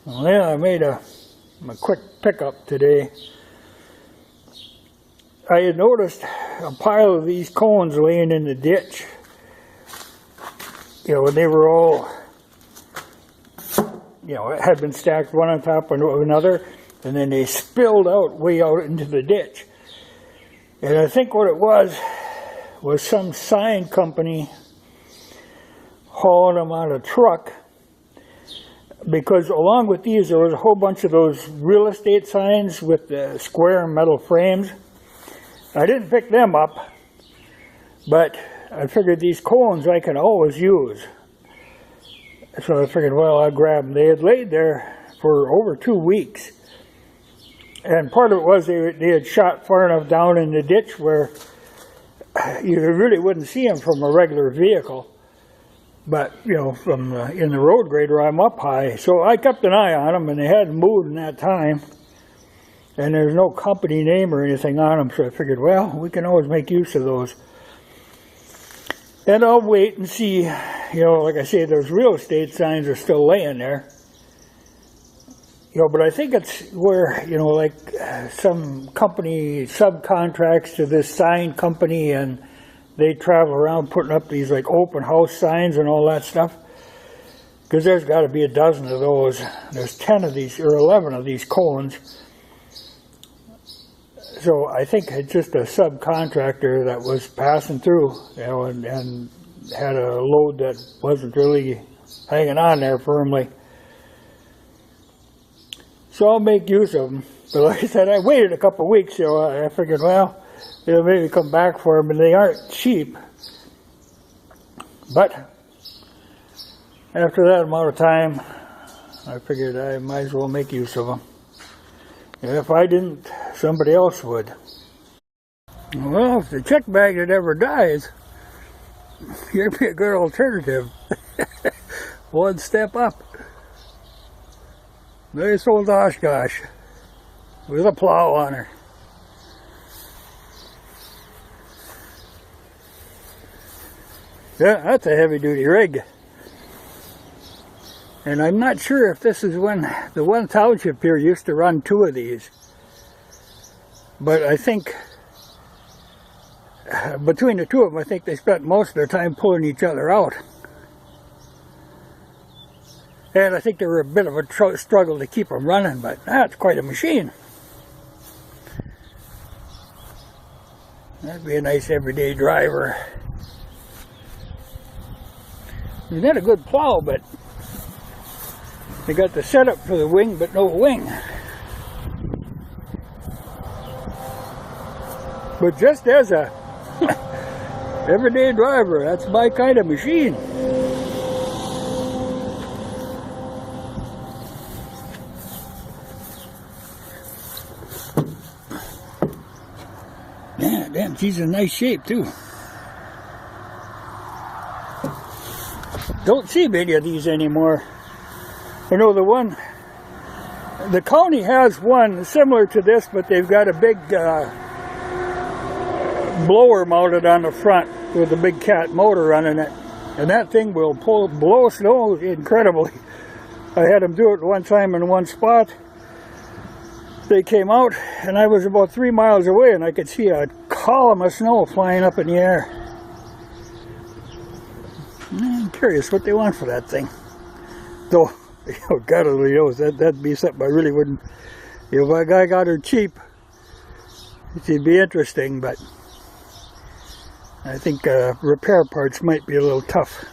Well, yeah, I made a quick pickup today. I had noticed a pile of these cones laying in the ditch. You know, they were all, it had been stacked one on top of another, and then they spilled out way out into the ditch. And I think what it was some sign company hauling them on a truck, because along with these there was a whole bunch of those real estate signs with the square metal frames. I didn't pick them up, but I figured these cones I can always use. So I figured, well, I'll grab them. They had laid there for over 2 weeks. And part of it was they had shot far enough down in the ditch where you really wouldn't see them from a regular vehicle. But, from in the road grader, I'm up high. So I kept an eye on them, and they hadn't moved in that time. And there's no company name or anything on them, so I figured, well, we can always make use of those. And I'll wait and see, like I say, those real estate signs are still laying there. But I think it's where, like some company subcontracts to this sign company, and they travel around putting up these like open house signs and all that stuff. Because there's got to be a dozen of those. There's 10 of these, or 11 of these cones. So I think it's just a subcontractor that was passing through, and had a load that wasn't really hanging on there firmly. So I'll make use of them. But like I said, I waited a couple of weeks, so I figured, well, they'll maybe come back for them, and they aren't cheap. But after that amount of time, I figured I might as well make use of them. And if I didn't, somebody else would. Well, if the check magnet ever dies, here'd be a good alternative. One step up. Nice old Oshkosh with a plow on her. Yeah, that's a heavy-duty rig. And I'm not sure if this is when the one township here used to run 2 of these. But I think between the 2 of them, I think they spent most of their time pulling each other out. And I think they were a bit of a struggle to keep them running, but that's quite a machine. That'd be a nice everyday driver. It's not a good plow, but they got the setup for the wing, but no wing. But just as a everyday driver, that's my kind of machine. Yeah, damn, she's in nice shape too. Don't see many of these anymore. I know the county has one similar to this, but they've got a big blower mounted on the front with a big cat motor running it. And that thing will blow snow incredibly. I had them do it one time in one spot. They came out, and I was about 3 miles away, and I could see a column of snow flying up in the air. I'm curious what they want for that thing. Though, God only knows, that'd be something I really wouldn't. If a guy got her cheap, it'd be interesting, but I think repair parts might be a little tough.